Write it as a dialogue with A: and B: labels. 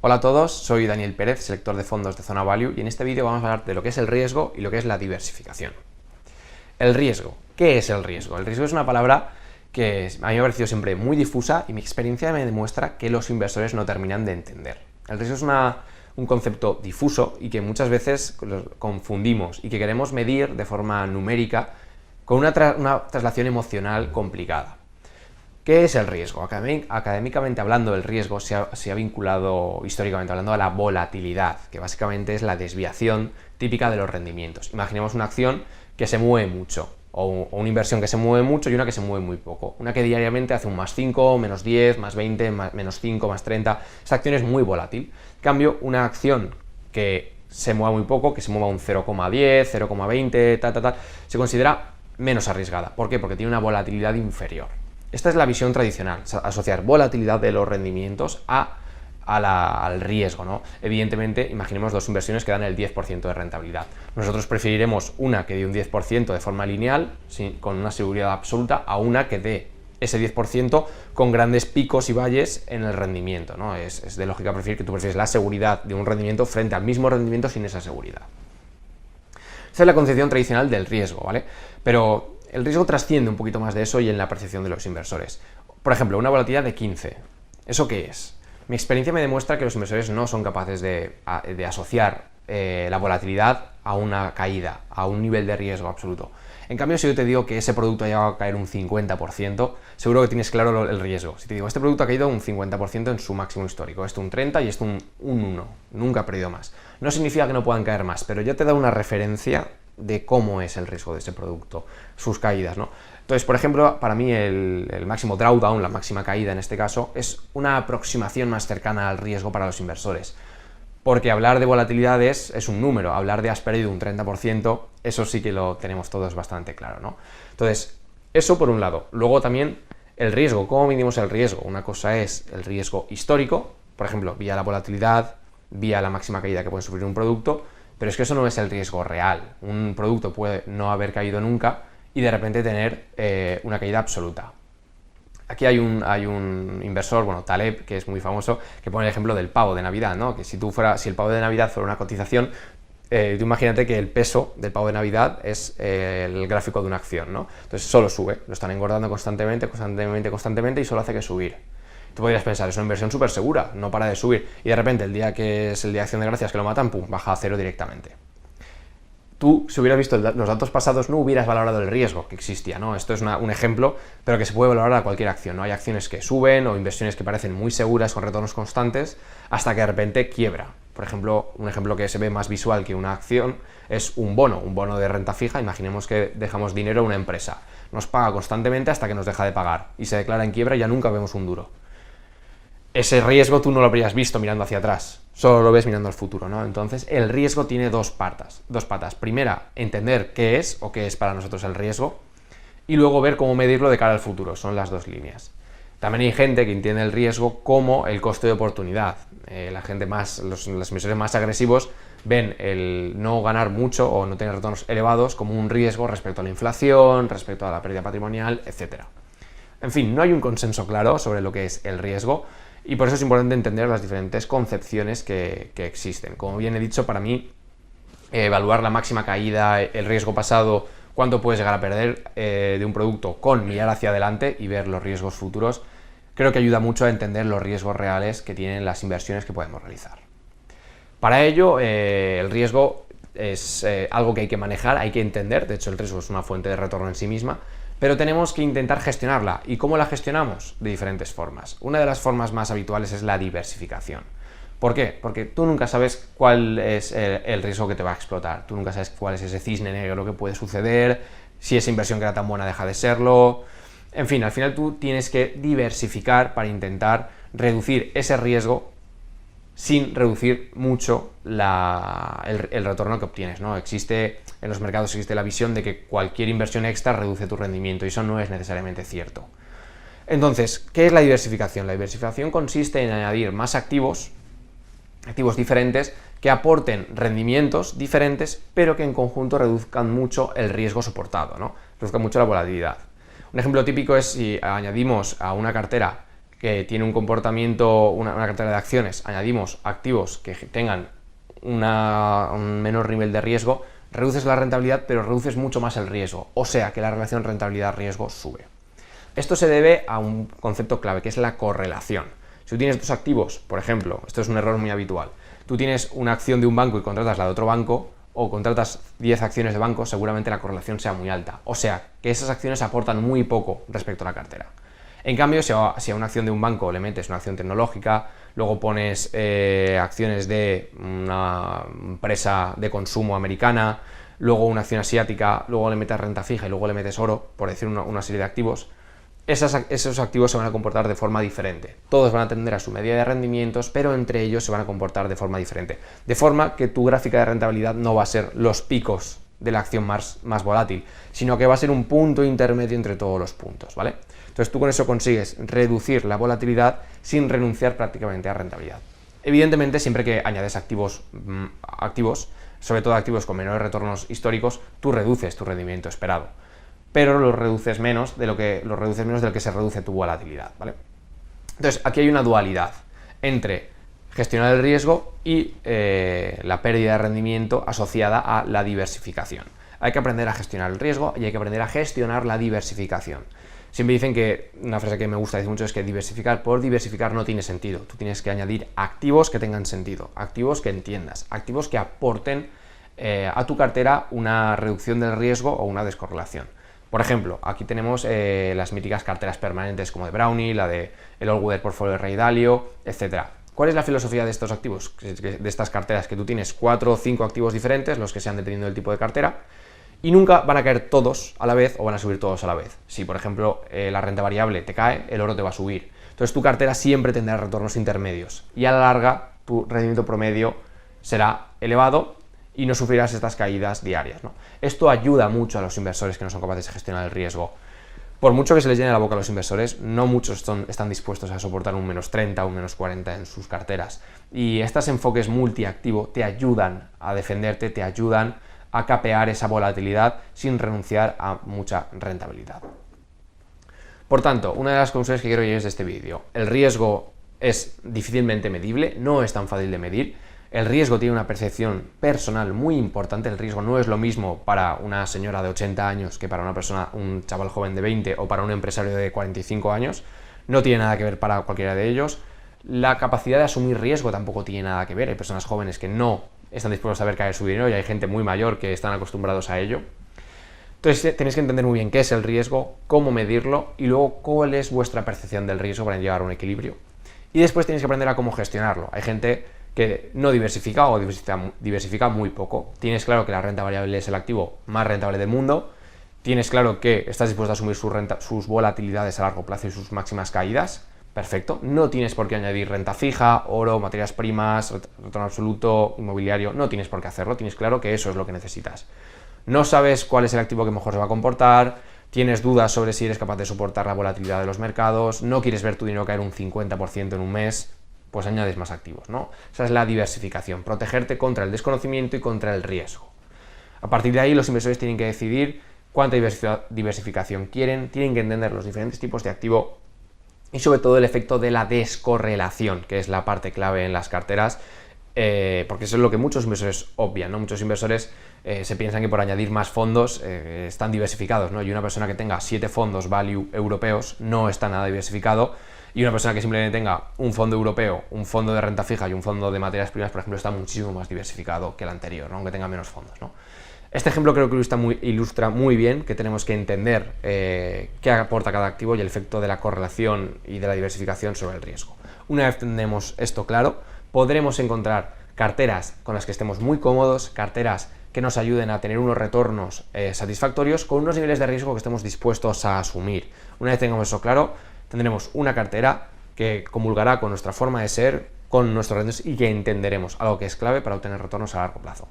A: Hola a todos, soy Daniel Pérez, selector de fondos de Zona Value, y en este vídeo vamos a hablar de lo que es el riesgo y lo que es la diversificación. El riesgo. ¿Qué es el riesgo? El riesgo es una palabra que a mí me ha parecido siempre muy difusa y mi experiencia me demuestra que los inversores no terminan de entender. El riesgo es un concepto difuso y que muchas veces confundimos y que queremos medir de forma numérica con una traslación emocional complicada. ¿Qué es el riesgo? Académicamente hablando, el riesgo se ha vinculado históricamente hablando a la volatilidad, que básicamente es la desviación típica de los rendimientos. Imaginemos una acción que se mueve mucho, o una inversión que se mueve mucho y una que se mueve muy poco. Una que diariamente hace un más 5, menos 10, más 20, menos 5, más 30. Esa acción es muy volátil. En cambio, una acción que se mueva muy poco, que se mueva un 0,10, 0,20, se considera menos arriesgada. ¿Por qué? Porque tiene una volatilidad inferior. Esta es la visión tradicional, asociar volatilidad de los rendimientos al riesgo, ¿no? Evidentemente, imaginemos dos inversiones que dan el 10% de rentabilidad. Nosotros preferiremos una que dé un 10% de forma lineal, con una seguridad absoluta, a una que dé ese 10% con grandes picos y valles en el rendimiento, ¿no? Es de lógica preferir que tú prefieres la seguridad de un rendimiento frente al mismo rendimiento sin esa seguridad. Esa es la concepción tradicional del riesgo, ¿vale? Pero el riesgo trasciende un poquito más de eso y en la percepción de los inversores. Por ejemplo, una volatilidad de 15. ¿Eso qué es? Mi experiencia me demuestra que los inversores no son capaces de asociar la volatilidad a una caída, a un nivel de riesgo absoluto. En cambio, si yo te digo que ese producto ha llegado a caer un 50%, seguro que tienes claro el riesgo. Si te digo, este producto ha caído un 50% en su máximo histórico, esto un 30 y esto un 1, nunca ha perdido más. No significa que no puedan caer más, pero ya te da una referencia de cómo es el riesgo de ese producto, sus caídas, ¿no? Entonces, por ejemplo, para mí el máximo drawdown, la máxima caída en este caso, es una aproximación más cercana al riesgo para los inversores. Porque hablar de volatilidades es un número, hablar de has perdido un 30%, eso sí que lo tenemos todos bastante claro, ¿no? Entonces, eso por un lado. Luego también el riesgo, ¿cómo medimos el riesgo? Una cosa es el riesgo histórico, por ejemplo, vía la volatilidad, vía la máxima caída que puede sufrir un producto, pero es que eso no es el riesgo real. Un producto puede no haber caído nunca y de repente tener una caída absoluta. Aquí hay un inversor, bueno, Taleb, que es muy famoso, que pone el ejemplo del pavo de Navidad, ¿no? Que si el pavo de Navidad fuera una cotización, tú imagínate que el peso del pavo de Navidad es el gráfico de una acción, ¿no? Entonces solo sube, lo están engordando constantemente y solo hace que subir. Tú podrías pensar, es una inversión súper segura, no para de subir, y de repente el día que es el día de Acción de Gracias que lo matan, pum, baja a cero directamente. Tú, si hubieras visto los datos pasados, no hubieras valorado el riesgo que existía, ¿no? Esto es un ejemplo, pero que se puede valorar a cualquier acción, ¿no? Hay acciones que suben o inversiones que parecen muy seguras con retornos constantes hasta que de repente quiebra. Por ejemplo, un ejemplo que se ve más visual que una acción es un bono de renta fija. Imaginemos que dejamos dinero a una empresa, nos paga constantemente hasta que nos deja de pagar y se declara en quiebra y ya nunca vemos un duro. Ese riesgo tú no lo habrías visto mirando hacia atrás, solo lo ves mirando al futuro, ¿no? Entonces, el riesgo tiene dos patas. Primera, entender qué es o qué es para nosotros el riesgo, y luego ver cómo medirlo de cara al futuro, son las dos líneas. También hay gente que entiende el riesgo como el coste de oportunidad. Los inversores más agresivos ven el no ganar mucho o no tener retornos elevados como un riesgo respecto a la inflación, respecto a la pérdida patrimonial, etc. En fin, no hay un consenso claro sobre lo que es el riesgo, y por eso es importante entender las diferentes concepciones que existen. Como bien he dicho, para mí, evaluar la máxima caída, el riesgo pasado, cuánto puedes llegar a perder de un producto con mirar hacia adelante y ver los riesgos futuros, creo que ayuda mucho a entender los riesgos reales que tienen las inversiones que podemos realizar. Para ello, el riesgo es algo que hay que manejar, hay que entender. De hecho, el riesgo es una fuente de retorno en sí misma, pero tenemos que intentar gestionarla. ¿Y cómo la gestionamos? De diferentes formas. Una de las formas más habituales es la diversificación. ¿Por qué? Porque tú nunca sabes cuál es el riesgo que te va a explotar. Tú nunca sabes cuál es ese cisne negro que puede suceder, si esa inversión que era tan buena deja de serlo. En fin, al final tú tienes que diversificar para intentar reducir ese riesgo sin reducir mucho el retorno que obtienes, ¿no? En los mercados existe la visión de que cualquier inversión extra reduce tu rendimiento, y eso no es necesariamente cierto. Entonces, ¿qué es la diversificación? La diversificación consiste en añadir más activos diferentes que aporten rendimientos diferentes, pero que en conjunto reduzcan mucho el riesgo soportado, ¿no? Reduzcan mucho la volatilidad. Un ejemplo típico es si añadimos a una cartera que tiene un comportamiento, una cartera de acciones, añadimos activos que tengan un menor nivel de riesgo, reduces la rentabilidad, pero reduces mucho más el riesgo, o sea que la relación rentabilidad-riesgo sube. Esto se debe a un concepto clave, que es la correlación. Si tú tienes dos activos, por ejemplo, esto es un error muy habitual, tú tienes una acción de un banco y contratas la de otro banco, o contratas 10 acciones de banco, seguramente la correlación sea muy alta. O sea, que esas acciones aportan muy poco respecto a la cartera. En cambio, si a una acción de un banco le metes una acción tecnológica, luego pones acciones de una empresa de consumo americana, luego una acción asiática, luego le metes renta fija y luego le metes oro, por decir una serie de activos, esos activos se van a comportar de forma diferente. Todos van a tender a su media de rendimientos, pero entre ellos se van a comportar de forma diferente. De forma que tu gráfica de rentabilidad no va a ser los picos de la acción más volátil, sino que va a ser un punto intermedio entre todos los puntos, ¿vale? Entonces tú con eso consigues reducir la volatilidad sin renunciar prácticamente a rentabilidad. Evidentemente, siempre que añades activos, sobre todo activos con menores retornos históricos, tú reduces tu rendimiento esperado, pero lo reduces menos de lo que se reduce tu volatilidad, ¿vale? Entonces, aquí hay una dualidad entre gestionar el riesgo y la pérdida de rendimiento asociada a la diversificación. Hay que aprender a gestionar el riesgo y hay que aprender a gestionar la diversificación. Siempre dicen que, una frase que me gusta decir mucho es que diversificar por diversificar no tiene sentido. Tú tienes que añadir activos que tengan sentido, activos que entiendas, activos que aporten a tu cartera una reducción del riesgo o una descorrelación. Por ejemplo, aquí tenemos las míticas carteras permanentes como de Brownie, la de el All Weather Portfolio de Ray Dalio, etc. ¿Cuál es la filosofía de estos activos? De estas carteras, que tú tienes 4 o 5 activos diferentes, los que sean dependiendo del tipo de cartera, y nunca van a caer todos a la vez o van a subir todos a la vez. Si, por ejemplo, la renta variable te cae, el oro te va a subir. Entonces tu cartera siempre tendrá retornos intermedios y a la larga tu rendimiento promedio será elevado y no sufrirás estas caídas diarias, ¿no? Esto ayuda mucho a los inversores que no son capaces de gestionar el riesgo. Por mucho que se les llene la boca a los inversores, no muchos están dispuestos a soportar un menos 30 o un menos 40 en sus carteras. Y estos enfoques multiactivo te ayudan a defenderte, te ayudan a capear esa volatilidad sin renunciar a mucha rentabilidad. Por tanto, una de las conclusiones que quiero llegar de este vídeo: el riesgo es difícilmente medible, no es tan fácil de medir. El riesgo tiene una percepción personal muy importante. El riesgo no es lo mismo para una señora de 80 años que para una persona, un chaval joven de 20 o para un empresario de 45 años. No tiene nada que ver para cualquiera de ellos. La capacidad de asumir riesgo tampoco tiene nada que ver. Hay personas jóvenes que no están dispuestos a ver caer su dinero y hay gente muy mayor que están acostumbrados a ello. Entonces tenéis que entender muy bien qué es el riesgo, cómo medirlo y luego cuál es vuestra percepción del riesgo para llegar a un equilibrio. Y después tenéis que aprender a cómo gestionarlo. Hay gente que no diversifica o diversifica muy poco. Tienes claro que la renta variable es el activo más rentable del mundo. Tienes claro que estás dispuesto a asumir sus volatilidades a largo plazo y sus máximas caídas. Perfecto. No tienes por qué añadir renta fija, oro, materias primas, retorno absoluto, inmobiliario. No tienes por qué hacerlo. Tienes claro que eso es lo que necesitas. No sabes cuál es el activo que mejor se va a comportar. Tienes dudas sobre si eres capaz de soportar la volatilidad de los mercados. No quieres ver tu dinero caer un 50% en un mes. Pues añades más activos, ¿no? Esa es la diversificación. Protegerte contra el desconocimiento y contra el riesgo. A partir de ahí, los inversores tienen que decidir cuánta diversificación quieren. Tienen que entender los diferentes tipos de activo y sobre todo el efecto de la descorrelación, que es la parte clave en las carteras, porque eso es lo que muchos inversores obvian, ¿no? Muchos inversores se piensan que por añadir más fondos están diversificados, ¿no? Y una persona que tenga 7 fondos value europeos no está nada diversificado, y una persona que simplemente tenga un fondo europeo, un fondo de renta fija y un fondo de materias primas, por ejemplo, está muchísimo más diversificado que el anterior, ¿no? Aunque tenga menos fondos, ¿no? Este ejemplo creo que ilustra muy bien que tenemos que entender qué aporta cada activo y el efecto de la correlación y de la diversificación sobre el riesgo. Una vez tenemos esto claro, podremos encontrar carteras con las que estemos muy cómodos, carteras que nos ayuden a tener unos retornos satisfactorios con unos niveles de riesgo que estemos dispuestos a asumir. Una vez tengamos eso claro, tendremos una cartera que comulgará con nuestra forma de ser, con nuestros retos y que entenderemos, algo que es clave para obtener retornos a largo plazo.